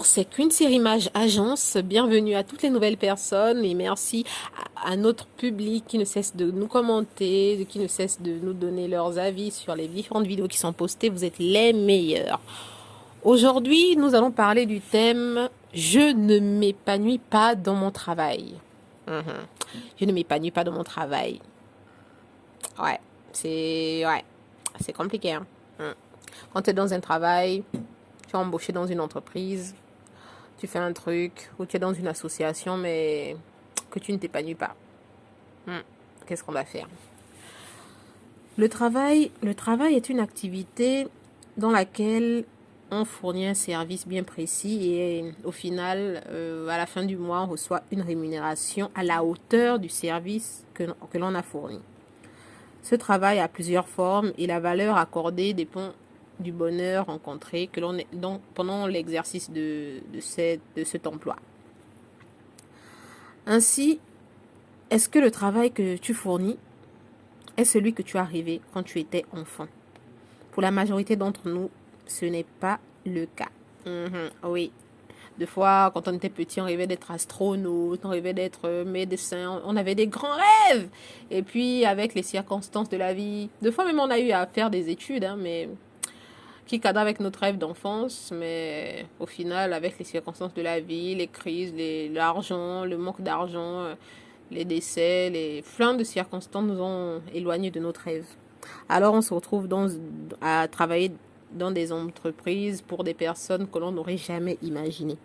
c'est qu'une série Mage Agence. Bienvenue à toutes les nouvelles personnes et merci à notre public qui ne cesse de nous commenter, qui ne cesse de nous donner leurs avis sur les différentes vidéos qui sont postées. Vous êtes les meilleurs. Aujourd'hui, nous allons parler du thème « Je ne m'épanouis pas dans mon travail ». Je ne m'épanouis pas dans mon travail. C'est compliqué. Hein. Quand tu es dans un travail, tu es embauché dans une entreprise, tu fais un truc, ou tu es dans une association, mais que tu ne t'épanouis pas. Qu'est-ce qu'on va faire? Le travail est une activité dans laquelle on fournit un service bien précis et au final, à la fin du mois, on reçoit une rémunération à la hauteur du service que l'on a fourni. Ce travail a plusieurs formes et la valeur accordée dépend du bonheur rencontré que l'on est donc pendant l'exercice de cet emploi. Ainsi, est-ce que le travail que tu fournis est celui que tu as rêvé quand tu étais enfant? Pour la majorité d'entre nous, ce n'est pas le cas. Oui. Des fois, quand on était petit, on rêvait d'être astronaute, on rêvait d'être médecin, on avait des grands rêves. Et puis, avec les circonstances de la vie, des fois même on a eu à faire des études, mais qui cadre avec notre rêve d'enfance. Mais au final, avec les circonstances de la vie, les crises, l'argent, le manque d'argent, les décès, plein de circonstances nous ont éloignés de notre rêve. Alors, on se retrouve à travailler dans des entreprises pour des personnes que l'on n'aurait jamais imaginées.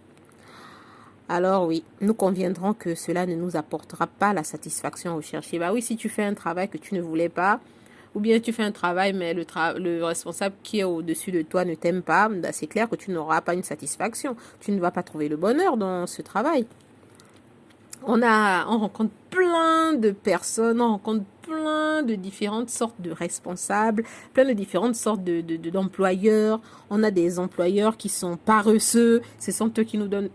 Alors oui, nous conviendrons que cela ne nous apportera pas la satisfaction recherchée. Bah oui, si tu fais un travail que tu ne voulais pas, ou bien tu fais un travail mais le responsable qui est au-dessus de toi ne t'aime pas, bah c'est clair que tu n'auras pas une satisfaction. Tu ne vas pas trouver le bonheur dans ce travail. On rencontre plein de personnes, on rencontre plein de différentes sortes de responsables, plein de différentes sortes d'employeurs. On a des employeurs qui sont paresseux, ce sont eux qui nous donnent...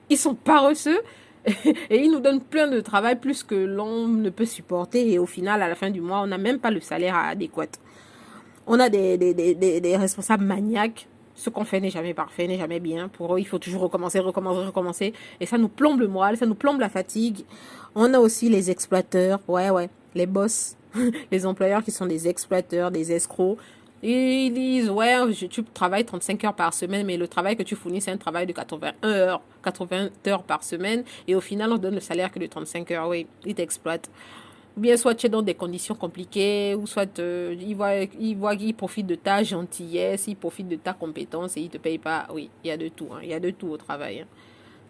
Ils sont paresseux et ils nous donnent plein de travail, plus que l'on ne peut supporter. Et au final, à la fin du mois, on n'a même pas le salaire adéquat. On a des responsables maniaques. Ce qu'on fait n'est jamais parfait, n'est jamais bien. Pour eux, il faut toujours recommencer. Et ça nous plombe le moral, ça nous plombe la fatigue. On a aussi les exploiteurs, les boss, les employeurs qui sont des exploiteurs, des escrocs. Et ils disent, tu travailles 35 heures par semaine, mais le travail que tu fournis, c'est un travail de 80 heures par semaine. Et au final, on donne le salaire que de 35 heures. Oui, ils t'exploitent. Ou bien soit tu es dans des conditions compliquées, ou soit ils profitent de ta gentillesse, ils profitent de ta compétence et ils ne te payent pas. Oui, il y a de tout. Il y a de tout au travail.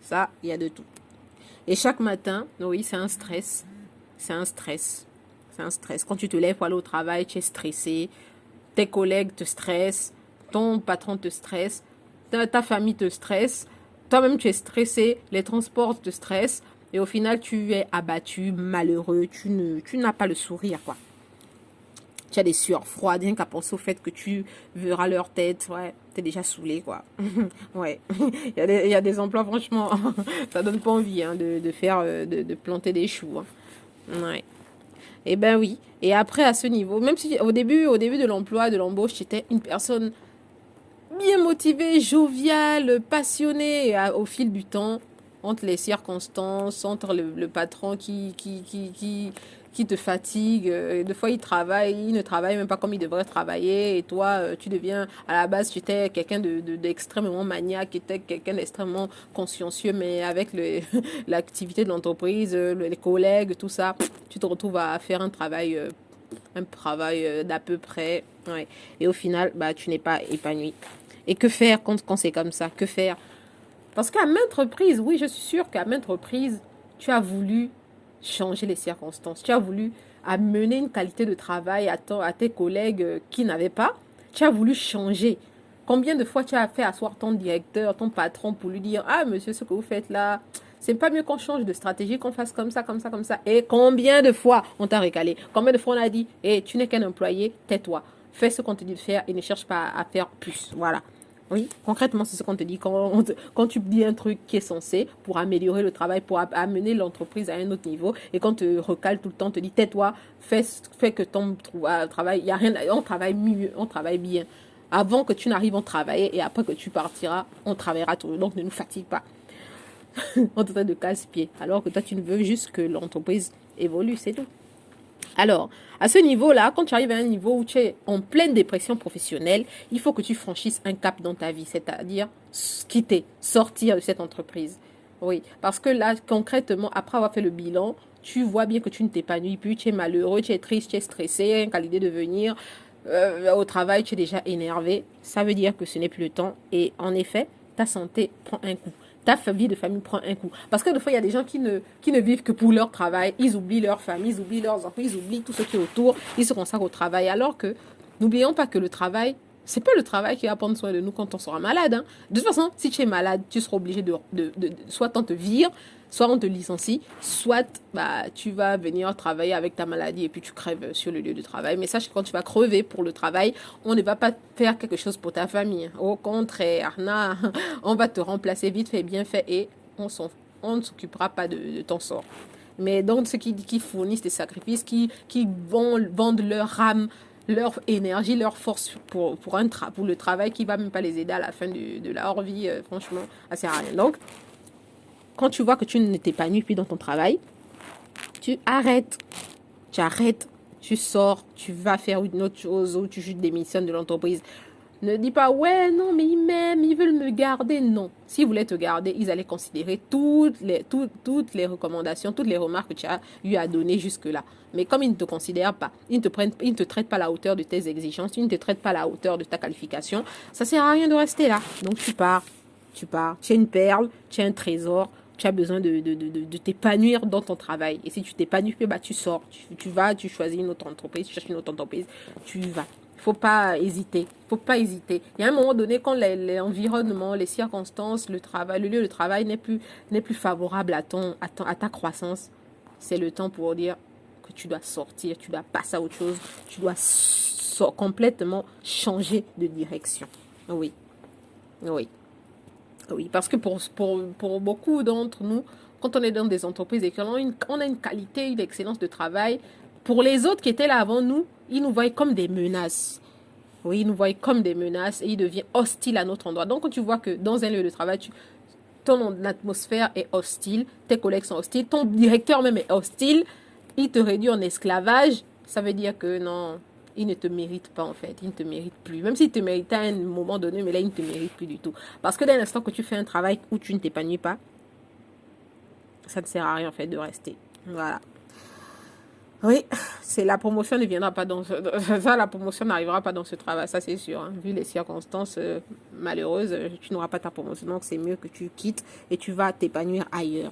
Ça, il y a de tout. Et chaque matin, oui, c'est un stress. C'est un stress. C'est un stress. Quand tu te lèves pour aller au travail, tu es stressé. Tes collègues te stressent. Ton patron te stresse. Ta famille te stresse. Toi-même, tu es stressé. Les transports te stressent. Et au final, tu es abattu, malheureux. Tu n'as pas le sourire, quoi. Tu as des sueurs froides, rien qu'à penser au fait que tu verras leur tête. Ouais, t'es déjà saoulé, quoi. Ouais. Il y a des emplois, franchement, ça donne pas envie de planter des choux. Ouais. Eh ben oui. Et après, à ce niveau, même si au début de l'emploi, de l'embauche, j'étais une personne bien motivée, joviale, passionnée. Et au fil du temps, entre les circonstances, entre le patron qui te fatigue, des fois il ne travaille même pas comme il devrait travailler, et toi, tu deviens, à la base, tu étais quelqu'un d'extrêmement maniaque, tu étais quelqu'un d'extrêmement consciencieux, mais avec l'activité de l'entreprise, les collègues, tout ça, tu te retrouves à faire un travail d'à peu près, ouais. Et au final, bah, tu n'es pas épanoui. Et que faire quand c'est comme ça? Que faire? Parce qu'à maintes reprises, oui, je suis sûre qu'à maintes reprises, tu as voulu changer les circonstances. Tu as voulu amener une qualité de travail à tes collègues qui n'avaient pas. Tu as voulu changer. Combien de fois tu as fait asseoir ton directeur, ton patron pour lui dire « Ah, monsieur, ce que vous faites là, c'est pas mieux qu'on change de stratégie, qu'on fasse comme ça, comme ça, comme ça. » Et combien de fois on t'a recalé? Combien de fois on a dit « Hey, tu n'es qu'un employé, tais-toi. Fais ce qu'on te dit de faire et ne cherche pas à faire plus. » Voilà. Oui, concrètement, c'est ce qu'on te dit quand tu dis un truc qui est censé pour améliorer le travail, pour amener l'entreprise à un autre niveau, et quand te recale tout le temps, on te dit tais-toi, fais que ton travail, il y a rien, on travaille mieux, on travaille bien. Avant que tu n'arrives, on travaillait et après que tu partiras, on travaillera toujours. Donc, ne nous fatigue pas. On te traite de casse-pied. Alors que toi, tu ne veux juste que l'entreprise évolue, c'est tout. Alors, à ce niveau-là, quand tu arrives à un niveau où tu es en pleine dépression professionnelle, il faut que tu franchisses un cap dans ta vie, c'est-à-dire quitter, sortir de cette entreprise. Oui, parce que là, concrètement, après avoir fait le bilan, tu vois bien que tu ne t'épanouis plus, tu es malheureux, tu es triste, tu es stressé, rien qu'à l'idée de venir au travail, tu es déjà énervé. Ça veut dire que ce n'est plus le temps. Et en effet, ta santé prend un coup. Ta vie de famille prend un coup. Parce que des fois, il y a des gens qui ne vivent que pour leur travail. Ils oublient leur famille, ils oublient leurs enfants, ils oublient tout ce qui est autour. Ils se consacrent au travail. Alors que, n'oublions pas que le travail, c'est pas le travail qui va prendre soin de nous quand on sera malade. Hein. De toute façon, si tu es malade, tu seras obligé soit on te vire, soit on te licencie, soit bah, tu vas venir travailler avec ta maladie et puis tu crèves sur le lieu de travail. Mais sache que quand tu vas crever pour le travail, on ne va pas faire quelque chose pour ta famille. Au contraire, non, on va te remplacer vite fait, bien fait et on ne s'occupera pas de ton sort. Mais donc, ceux qui fournissent des sacrifices, qui vendent leur âme, leur énergie, leur force pour le travail qui va même pas les aider à la fin de leur vie, franchement, ça sert à rien. Donc, quand tu vois que tu ne t'épanouis plus dans ton travail, tu arrêtes. Tu arrêtes, tu sors, tu vas faire une autre chose ou tu démissionnes de l'entreprise. Ne dis pas, ouais, non, mais ils m'aiment, ils veulent me garder. Non. S'ils voulaient te garder, ils allaient considérer toutes les recommandations, toutes les remarques que tu as eu à donner jusque-là. Mais comme ils ne te considèrent pas, ils ne te traitent pas à la hauteur de tes exigences, ils ne te traitent pas à la hauteur de ta qualification, ça sert à rien de rester là. Donc tu pars. Tu es une perle, tu es un trésor, tu as besoin de t'épanouir dans ton travail. Et si tu t'épanouis, bah, tu sors, tu vas, tu choisis une autre entreprise, tu cherches une autre entreprise, tu vas. Faut pas hésiter. Faut pas hésiter. Il y a un moment donné, quand l'environnement, les circonstances, le travail, le lieu de travail n'est plus favorable à ta croissance, c'est le temps pour dire que tu dois sortir, tu dois passer à autre chose, tu dois complètement changer de direction. Oui, oui, oui. Parce que pour beaucoup d'entre nous, quand on est dans des entreprises et qu'on a une qualité, une excellence de travail, pour les autres qui étaient là avant nous, ils nous voient comme des menaces. Oui, ils nous voient comme des menaces et ils deviennent hostiles à notre endroit. Donc, quand tu vois que dans un lieu de travail, ton atmosphère est hostile, tes collègues sont hostiles, ton directeur même est hostile, il te réduit en esclavage, ça veut dire que non, il ne te mérite pas en fait, il ne te mérite plus. Même s'il te méritait à un moment donné, mais là, il ne te mérite plus du tout. Parce que dès l'instant que tu fais un travail où tu ne t'épanouis pas, ça ne sert à rien en fait de rester. Voilà. Oui, c'est la promotion ne viendra pas la promotion n'arrivera pas dans ce travail, ça c'est sûr. Hein. Vu les circonstances malheureuses, tu n'auras pas ta promotion, donc c'est mieux que tu quittes et tu vas t'épanouir ailleurs.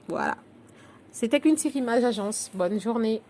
Voilà. C'était qu'une Image Agence. Bonne journée.